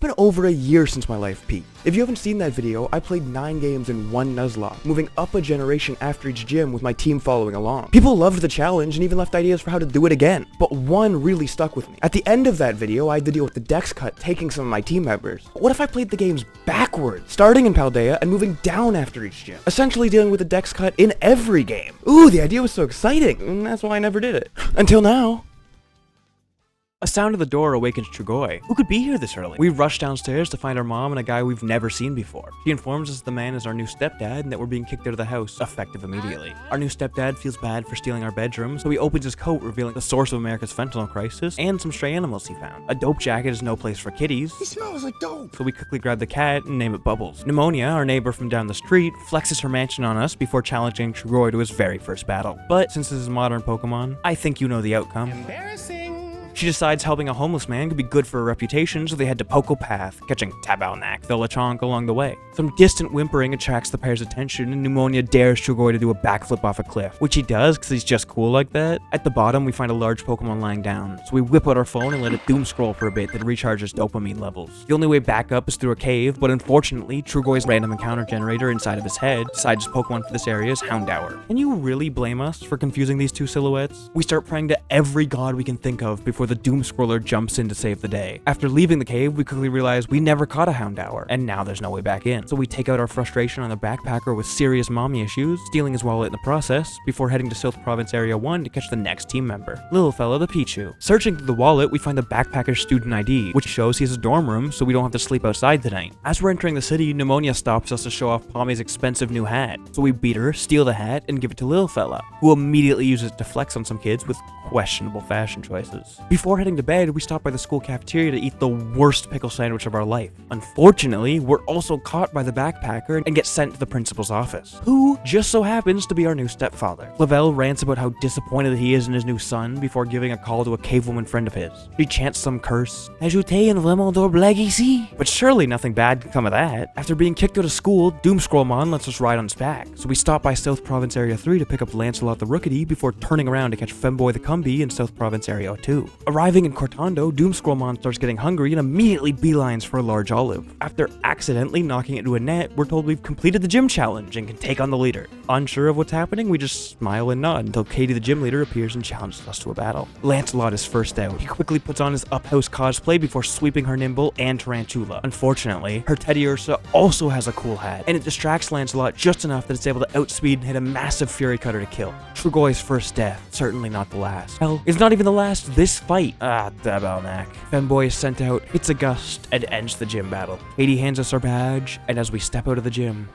been over a year since my life peaked. If you haven't seen that video, I played 9 games in one Nuzlocke, moving up a generation after each gym with my team following along. People loved the challenge and even left ideas for how to do it again, but one really stuck with me. At the end of that video, I had to deal with the dex cut taking some of my team members. But what if I played the games backwards, starting in Paldea and moving down after each gym, essentially dealing with the dex cut in every game? Ooh, the idea was so exciting, and that's why I never did it. Until now. A sound at the door awakens Trugoi. Who could be here this early? We rush downstairs to find our mom and a guy we've never seen before. She informs us the man is our new stepdad and that we're being kicked out of the house, effective immediately. Our new stepdad feels bad for stealing our bedroom, so he opens his coat, revealing the source of America's fentanyl crisis and some stray animals he found. A dope jacket is no place for kitties. He smells like dope. So we quickly grab the cat and name it Bubbles. Pneumonia, our neighbor from down the street, flexes her mansion on us before challenging Trugoi to his very first battle. But since this is modern Pokemon, I think you know the outcome. Embarrassing. She decides helping a homeless man could be good for her reputation, so they head to Poco Path, catching Tabalnak, the Lechonk, along the way. Some distant whimpering attracts the pair's attention, and Pneumonia dares Trugoi to do a backflip off a cliff, which he does because he's just cool like that. At the bottom, we find a large Pokemon lying down, so we whip out our phone and let it doom scroll for a bit that recharges dopamine levels. The only way back up is through a cave, but unfortunately, Trugoi's random encounter generator inside of his head decides his Pokemon for this area is Houndour. Can you really blame us for confusing these two silhouettes? We start praying to every god we can think of before the doom scroller jumps in to save the day. After leaving the cave, we quickly realize we never caught a Houndour, and now there's no way back in. So we take out our frustration on the backpacker with serious mommy issues, stealing his wallet in the process, before heading to South Province Area 1 to catch the next team member, Little Fella the Pichu. Searching through the wallet, we find the backpacker's student ID, which shows he has a dorm room, so we don't have to sleep outside tonight. As we're entering the city, Pneumonia stops us to show off Pommy's expensive new hat. So we beat her, steal the hat, and give it to Little Fella, who immediately uses it to flex on some kids with questionable fashion choices. Before heading to bed, we stop by the school cafeteria to eat the worst pickle sandwich of our life. Unfortunately, we're also caught by the backpacker and get sent to the principal's office, who just so happens to be our new stepfather. Lavelle rants about how disappointed he is in his new son before giving a call to a cavewoman friend of his. She chants some curse, "Ajoutez un vraiment d'or blague ici." But surely nothing bad can come of that. After being kicked out of school, Doomscrollmon lets us ride on his back, so we stop by South Province Area 3 to pick up Lancelot the Rookity before turning around to catch Femboy the Cumby in South Province Area 2. Arriving in Cortondo, Doomscrollmon starts getting hungry and immediately beelines for a large olive. After accidentally knocking it into a net, we're told we've completed the gym challenge and can take on the leader. Unsure of what's happening, we just smile and nod until Katie the gym leader appears and challenges us to a battle. Lancelot is first out. He quickly puts on his Uphouse cosplay before sweeping her Nimble and Tarantula. Unfortunately, her Teddy Ursa also has a cool hat, and it distracts Lancelot just enough that it's able to outspeed and hit a massive Fury Cutter to kill. Trugoi's first death, certainly not the last. Hell, it's not even the last this fight. Dabalnak. Femboy is sent out, hits a gust, and ends the gym battle. Katie hands us our badge, and as we step out of the gym...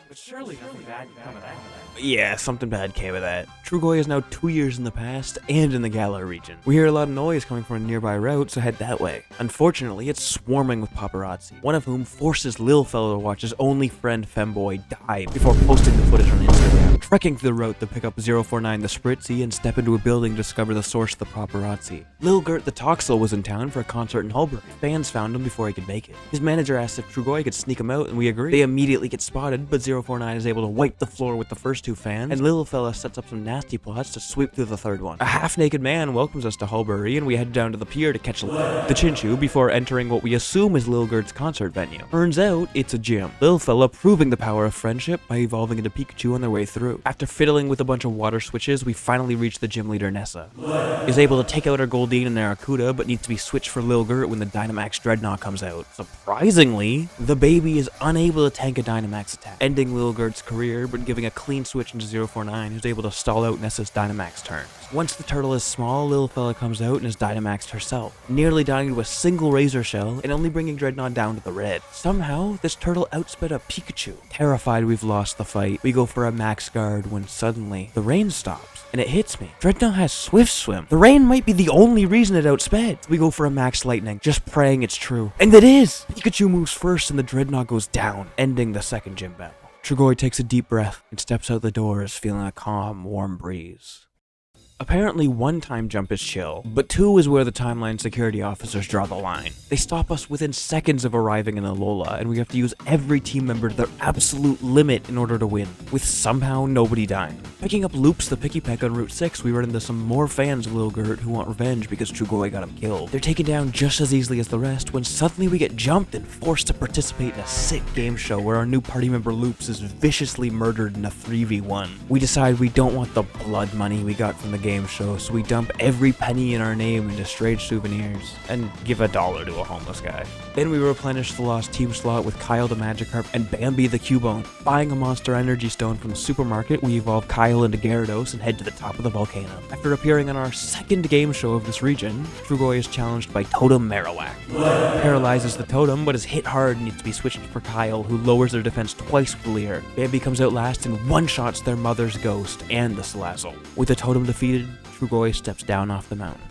But surely nothing bad can come of that. Yeah, something bad came of that. Trugoi is now 2 years in the past and in the Galar region. We hear a lot of noise coming from a nearby route, so head that way. Unfortunately, it's swarming with paparazzi, one of whom forces Lil Fellow to watch his only friend Femboy die before posting the footage on Instagram. Trekking through the route to pick up 049 the Spritzy and step into a building to discover the source of the paparazzi. Lil Gert the Toxel was in town for a concert in Holbrook. Fans found him before he could make it. His manager asked if Trugoi could sneak him out, and we agree. They immediately get spotted, but 049 is able to wipe the floor with the first 2 fans, and Little Fella sets up some nasty plots to sweep through the third one. A half-naked man welcomes us to Hulbury, and we head down to the pier to catch the Chinchu before entering what we assume is Lil Gert's concert venue. Turns out, it's a gym. Little Fella proving the power of friendship by evolving into Pikachu on their way through. After fiddling with a bunch of water switches, we finally reach the gym leader, Nessa. Is able to take out her Goldeen and Aracuda, but needs to be switched for Lil Gert when the Dynamax Dreadnought comes out. Surprisingly, the baby is unable to tank a Dynamax attack, ending Lil Gert's career, but giving a clean switch into 049, who's able to stall out Nessa's Dynamax turns. Once the turtle is small, Little Fella comes out and is Dynamaxed herself, nearly dying to a single Razor Shell and only bringing Dreadnought down to the red. Somehow, this turtle outsped a Pikachu. Terrified we've lost the fight, we go for a max guard when suddenly, the rain stops, and it hits me. Dreadnought has Swift Swim. The rain might be the only reason it outsped. We go for a max lightning, just praying it's true. And it is! Pikachu moves first and the Dreadnought goes down, ending the second gym battle. Trugoi takes a deep breath and steps out the doors feeling a calm, warm breeze. Apparently 1 time jump is chill, but 2 is where the timeline security officers draw the line. They stop us within seconds of arriving in Alola, and we have to use every team member to their absolute limit in order to win, with somehow nobody dying. Picking up Loops the Pikipek on Route 6, we run into some more fans of Lil Gert who want revenge because Trugoi got him killed. They're taken down just as easily as the rest when suddenly we get jumped and forced to participate in a sick game show where our new party member Loops is viciously murdered in a 3v1. We decide we don't want the blood money we got from the game show, so we dump every penny in our name into strange souvenirs and give $1 to a homeless guy. Then we replenish the lost team slot with Kyle the Magikarp and Bambi the Cubone. Buying a Monster Energy Stone from the supermarket, we evolve Kyle into Gyarados and head to the top of the volcano. After appearing on our 2nd game show of this region, Trugoi is challenged by Totem Marowak. Paralyzes the Totem, but is hit hard and needs to be switched for Kyle, who lowers their defense twice with Leer. Bambi comes out last and one-shots their mother's ghost and the Salazzle. With the Totem defeated, Trugoi steps down off the mountain.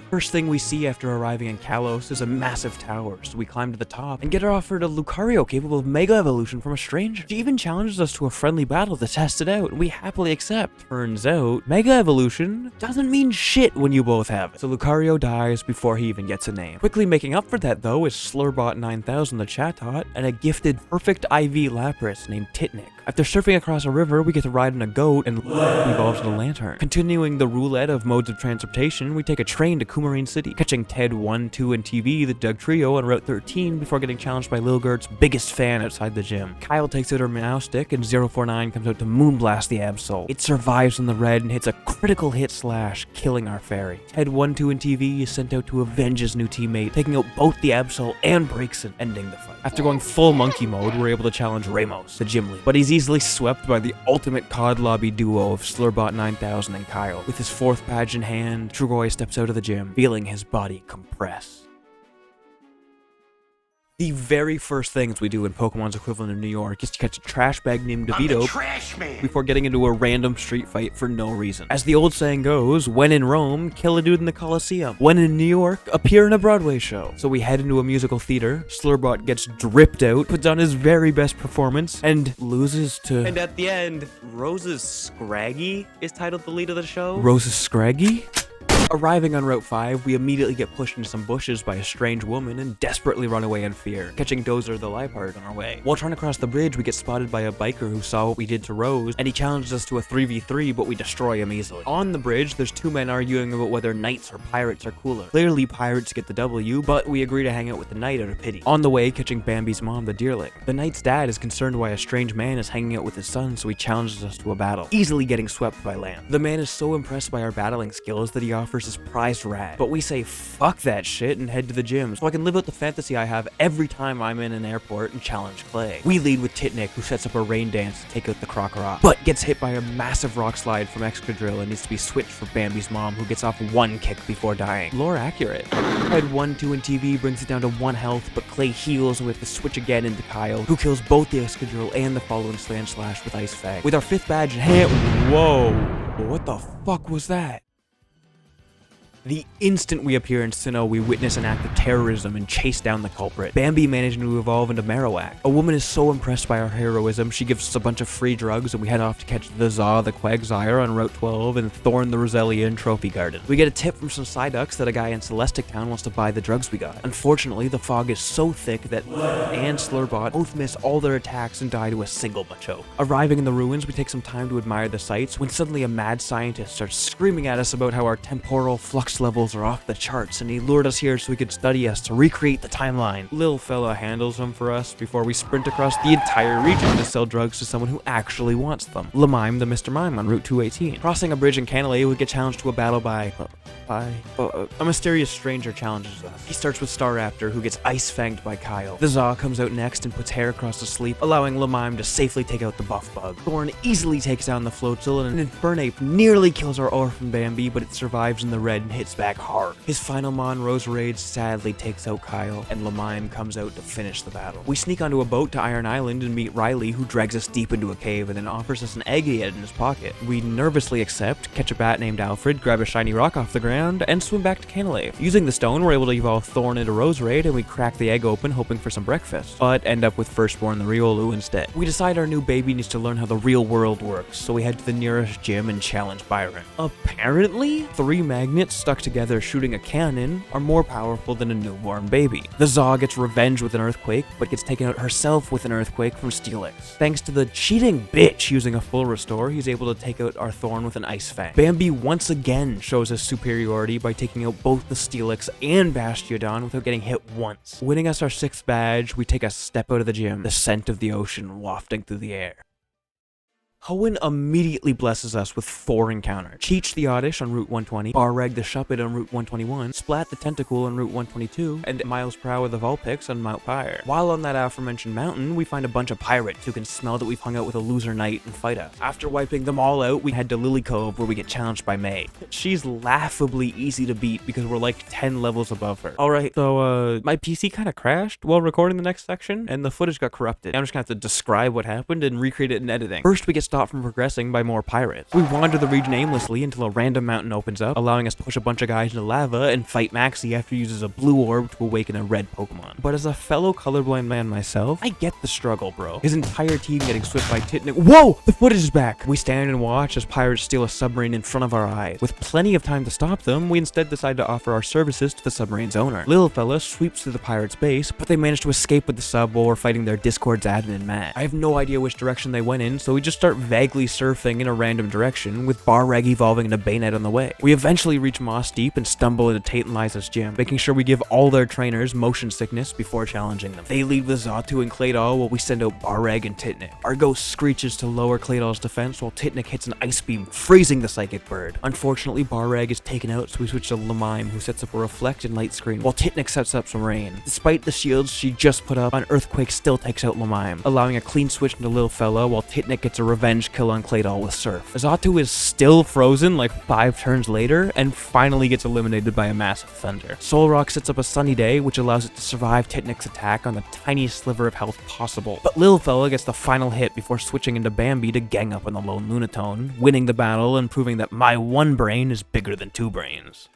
First thing we see after arriving in Kalos is a massive tower, so we climb to the top and get offered a Lucario capable of Mega Evolution from a stranger. She even challenges us to a friendly battle to test it out, and we happily accept. Turns out, Mega Evolution doesn't mean shit when you both have it, so Lucario dies before he even gets a name. Quickly making up for that though is Slurbot 9000 the Chatot, and a gifted perfect IV Lapras named Titnic. After surfing across a river, we get to ride on a goat and evolves into a lantern. Continuing the roulette of modes of transportation, we take a train to Coumarine City, catching Ted 1, 2, and TV, the Doug Trio, on Route 13 before getting challenged by Lil Gert's biggest fan outside the gym. Kyle takes out her Meow Stick, and 049 comes out to Moonblast the Absol. It survives on the red and hits a critical hit slash, killing our fairy. Ted 1, 2, and TV is sent out to avenge his new teammate, taking out both the Absol and Braixen, ending the fight. After going full monkey mode, we're able to challenge Ramos, the gym lead, but he's easily swept by the ultimate COD lobby duo of Slurbot 9000 and Kyle. With his 4th badge in hand, Trugoi steps out of the gym, feeling his body compress. The very first things we do in Pokemon's equivalent in New York is to catch a trash bag named DeVito before getting into a random street fight for no reason. As the old saying goes, when in Rome, kill a dude in the Coliseum. When in New York, appear in a Broadway show. So we head into a musical theater, Slurbot gets dripped out, puts on his very best performance, and loses to... And at the end, Rose's Scraggy is titled the lead of the show. Rose's Scraggy? Arriving on Route 5, we immediately get pushed into some bushes by a strange woman and desperately run away in fear, catching Dozer the Liepard on our way. While trying to cross the bridge, we get spotted by a biker who saw what we did to Rose, and he challenges us to a 3v3, but we destroy him easily. On the bridge, there's 2 men arguing about whether knights or pirates are cooler. Clearly, pirates get the W, but we agree to hang out with the knight out of pity. On the way, catching Bambi's mom, the Deerlick. The knight's dad is concerned why a strange man is hanging out with his son, so he challenges us to a battle, easily getting swept by land. The man is so impressed by our battling skills that he offers his prized rat, but we say fuck that shit and head to the gym so I can live out the fantasy I have every time I'm in an airport and challenge Clay. We lead with Titnic, who sets up a rain dance to take out the Crocodile, but gets hit by a massive rock slide from Excadrill and needs to be switched for Bambi's mom, who gets off 1 kick before dying. Lore accurate. Head 1, 2, and TV brings it down to 1 health, but Clay heals and we have to switch again into Kyle, who kills both the Excadrill and the following Sand Slash with Ice Fang. With our 5th badge in hand, whoa, what the fuck was that? The instant we appear in Sinnoh, we witness an act of terrorism and chase down the culprit, Bambi managing to evolve into Marowak. A woman is so impressed by our heroism, she gives us a bunch of free drugs and we head off to catch the Zaw the Quagsire on Route 12 and Thorn the Roselia in Trophy Garden. We get a tip from some Psyducks that a guy in Celestic Town wants to buy the drugs we got. Unfortunately, the fog is so thick that and Slurbot both miss all their attacks and die to a single Machoke. Arriving in the ruins, we take some time to admire the sights when suddenly a mad scientist starts screaming at us about how our temporal flux levels are off the charts and he lured us here so he could study us to recreate the timeline. Lil fella handles them for us before we sprint across the entire region to sell drugs to someone who actually wants them. Lamime the Mr. Mime on Route 218. Crossing a bridge in Canalay, we get challenged to a battle by a mysterious stranger challenges us. He starts with Staraptor, who gets ice fanged by Kyle. The Zaw comes out next and puts hair across the sleep, allowing Lamime to safely take out the buff bug. Thorn easily takes down the Floatzel, and an Infernape nearly kills our orphan Bambi, but it survives in the red and hits hits back hard. His final mon, Roserade, sadly takes out Kyle, and Lamime comes out to finish the battle. We sneak onto a boat to Iron Island and meet Riley, who drags us deep into a cave and then offers us an egg he had in his pocket. We nervously accept, catch a bat named Alfred, grab a shiny rock off the ground, and swim back to Canalave. Using the stone, we're able to evolve Thorn into Roserade, and we crack the egg open hoping for some breakfast, but end up with Firstborn the Riolu instead. We decide our new baby needs to learn how the real world works, so we head to the nearest gym and challenge Byron. Apparently, 3 magnets stuck together shooting a cannon are more powerful than a newborn baby. The Zaw gets revenge with an earthquake, but gets taken out herself with an earthquake from Steelix. Thanks to the cheating bitch using a full restore, he's able to take out our Thorn with an Ice Fang. Bambi once again shows his superiority by taking out both the Steelix and Bastiodon without getting hit once. Winning us our 6th badge, we take a step out of the gym, the scent of the ocean wafting through the air. Hoenn immediately blesses us with 4 encounters. Cheech the Oddish on Route 120, Barreg the Shuppet on Route 121, Splat the Tentacool on Route 122, and Miles per Hour the Vulpix on Mount Pyre. While on that aforementioned mountain, we find a bunch of pirates who can smell that we've hung out with a loser knight and fight us. After wiping them all out, we head to Lily Cove where we get challenged by May. She's laughably easy to beat because we're like 10 levels above her. Alright, so my PC kind of crashed while recording the next section, and the footage got corrupted. I'm just gonna have to describe what happened and recreate it in editing. First, we get stopped from progressing by more pirates. We wander the region aimlessly until a random mountain opens up, allowing us to push a bunch of guys into lava and fight Maxie after he uses a blue orb to awaken a red Pokemon. But as a fellow colorblind man myself, I get the struggle, bro. His entire team getting swept by Titanic. Whoa! The footage is back! We stand and watch as pirates steal a submarine in front of our eyes. With plenty of time to stop them, we instead decide to offer our services to the submarine's owner. Lil fella sweeps through the pirate's base, but they manage to escape with the sub while we're fighting their Discord's admin Matt. I have no idea which direction they went in, so we just start vaguely surfing in a random direction, with Barreg evolving into Bayonet on the way. We eventually reach Moss Deep and stumble into Tate and Liza's gym, making sure we give all their trainers motion sickness before challenging them. They lead with Xatu and Claydol while we send out Barreg and Titanic. Our ghost screeches to lower Claydol's defense while Titanic hits an ice beam, freezing the psychic bird. Unfortunately, Barreg is taken out, so we switch to Lamime, who sets up a reflect and light screen, while Titanic sets up some rain. Despite the shields she just put up, an earthquake still takes out Lamime, allowing a clean switch into Lil Fella, while Titanic gets a revenge kill on Claydol with Surf. Xatu is still frozen like 5 turns later, and finally gets eliminated by a massive thunder. Solrock sets up a sunny day, which allows it to survive Titanic attack on the tiniest sliver of health possible. But Lil Fella gets the final hit before switching into Bambi to gang up on the lone Lunatone, winning the battle and proving that my one brain is bigger than 2 brains.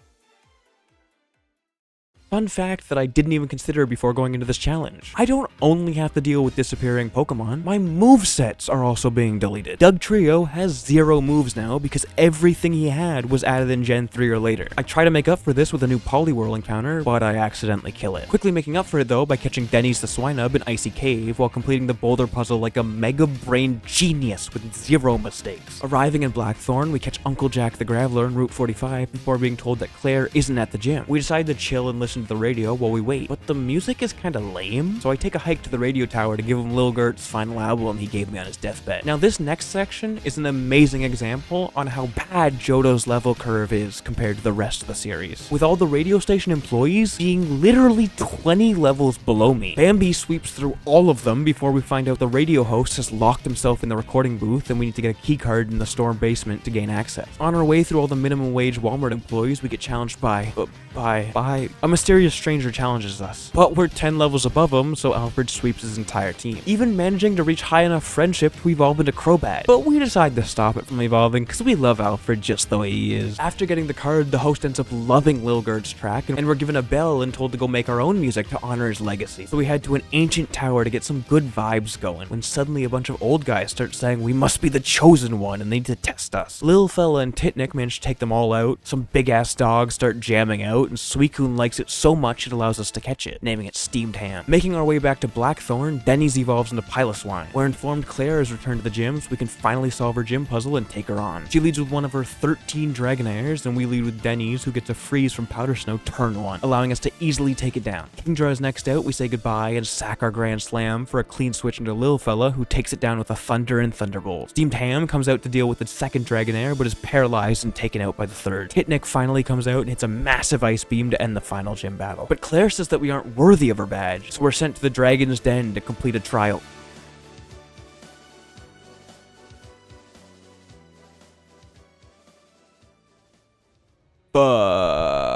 Fun fact that I didn't even consider before going into this challenge. I don't only have to deal with disappearing Pokemon, my movesets are also being deleted. Dugtrio has 0 moves now because everything he had was added in Gen 3 or later. I try to make up for this with a new Poliwhirl encounter, but I accidentally kill it. Quickly making up for it though by catching Denny's the Swinub in Icy Cave while completing the boulder puzzle like a mega brain genius with 0 mistakes. Arriving in Blackthorn, we catch Uncle Jack the Graveler on Route 45 before being told that Claire isn't at the gym. We decide to chill and listen to the radio while we wait, but the music is kinda lame, so I take a hike to the radio tower to give him Lil Gert's final album he gave me on his deathbed. Now this next section is an amazing example on how bad Johto's level curve is compared to the rest of the series. With all the radio station employees being literally 20 levels below me, Bambi sweeps through all of them before we find out the radio host has locked himself in the recording booth and we need to get a keycard in the store basement to gain access. On our way through all the minimum wage Walmart employees, we get challenged by a mysterious stranger challenges us. But we're 10 levels above him, so Alfred sweeps his entire team, even managing to reach high enough friendship to evolve into Crobat. But we decide to stop it from evolving because we love Alfred just the way he is. After getting the card, the host ends up loving Lil Gert's track, and we're given a bell and told to go make our own music to honor his legacy. So we head to an ancient tower to get some good vibes going, when suddenly a bunch of old guys start saying we must be the chosen one and they need to test us. Lil Fella and Titanic manage to take them all out, some big ass dogs start jamming out, and Suicune likes it so much it allows us to catch it, naming it Steamed Ham. Making our way back to Blackthorn, Denny's evolves into Piloswine. We're informed Claire has returned to the gym, so we can finally solve her gym puzzle and take her on. She leads with one of her 13 Dragonairs, and we lead with Denny's, who gets a freeze from Powder Snow turn 1, allowing us to easily take it down. Kingdra is next out, we say goodbye and sack our Grand Slam for a clean switch into Lil Fella, who takes it down with a Thunder and Thunderbolt. Steamed Ham comes out to deal with the second Dragonair, but is paralyzed and taken out by the third. Titanic finally comes out and hits a massive ice beam to end the final gym battle. But Claire says that we aren't worthy of her badge, so we're sent to the Dragon's Den to complete a trial. But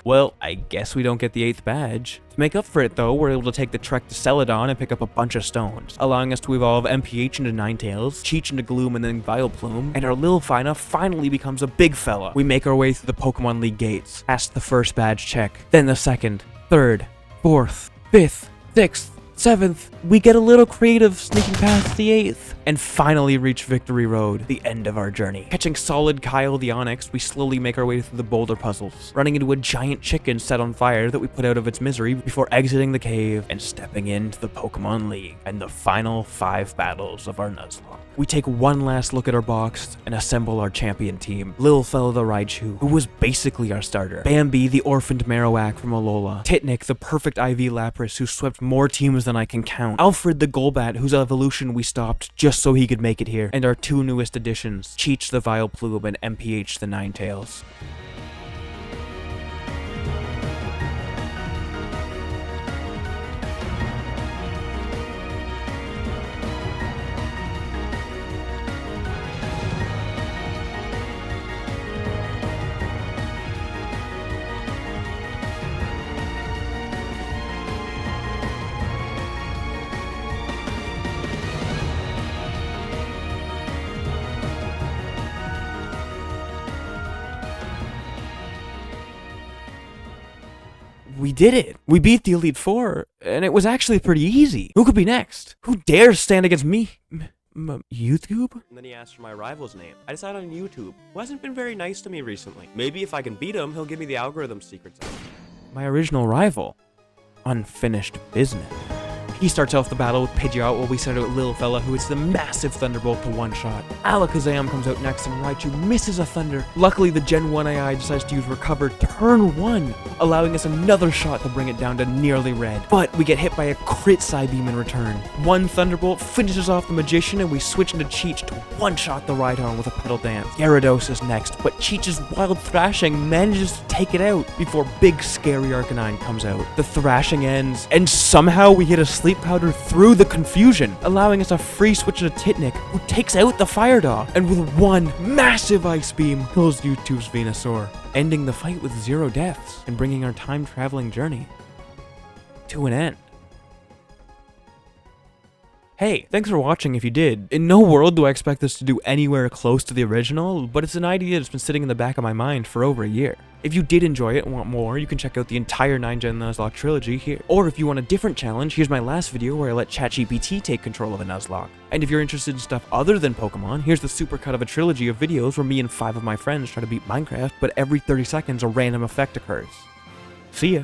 Well, I guess we don't get the 8th badge. To make up for it though, we're able to take the trek to Celadon and pick up a bunch of stones, allowing us to evolve MPH into Ninetales, Cheech into Gloom and then Vileplume, and our Lilfina finally becomes a big fella. We make our way through the Pokemon League gates, past the first badge check, then the 2nd, 3rd, 4th, 5th, 6th, 7th, we get a little creative sneaking past the 8th, and finally reach Victory Road, the end of our journey. Catching solid Kyle the Onyx, we slowly make our way through the boulder puzzles, running into a giant chicken set on fire that we put out of its misery before exiting the cave and stepping into the Pokemon League and the final 5 battles of our Nuzlocke. We take one last look at our box and assemble our champion team. Lilfella the Raichu, who was basically our starter. Bambi the orphaned Marowak from Alola. Titnic the perfect IV Lapras who swept more teams than I can count. Alfred the Golbat whose evolution we stopped just so he could make it here. And our 2 newest additions, Cheech the Vileplume and MPH the Ninetales. We did it! We beat the Elite Four, and it was actually pretty easy. Who could be next? Who dares stand against me? YouTube? And then he asked for my rival's name. I decided on YouTube, who hasn't been very nice to me recently. Maybe if I can beat him, he'll give me the algorithm secrets. My original rival. Unfinished business. He starts off the battle with Pidgeot while we send out Lilfella, who hits the massive Thunderbolt to one-shot. Alakazam comes out next and Raichu misses a Thunder. Luckily, the Gen 1 AI decides to use Recover turn 1, allowing us another shot to bring it down to nearly red. But we get hit by a crit Psybeam in return. One Thunderbolt finishes off the Magician and we switch into Cheech to one-shot the Rhydon with a Petal Dance. Gyarados is next, but Cheech's Wild Thrashing manages to take it out before big scary Arcanine comes out. The thrashing ends, and somehow we hit a Sleep Powder through the confusion, allowing us a free switch to Titnic, who takes out the Fire Dog, and with one massive Ice Beam, kills YouTube's Venusaur, ending the fight with 0 deaths, and bringing our time-traveling journey to an end. Hey, thanks for watching if you did. In no world do I expect this to do anywhere close to the original, but it's an idea that's been sitting in the back of my mind for over a year. If you did enjoy it and want more, you can check out the entire 9-Gen Nuzlocke trilogy here. Or if you want a different challenge, here's my last video where I let ChatGPT take control of a Nuzlocke. And if you're interested in stuff other than Pokemon, here's the supercut of a trilogy of videos where me and 5 of my friends try to beat Minecraft, but every 30 seconds a random effect occurs. See ya!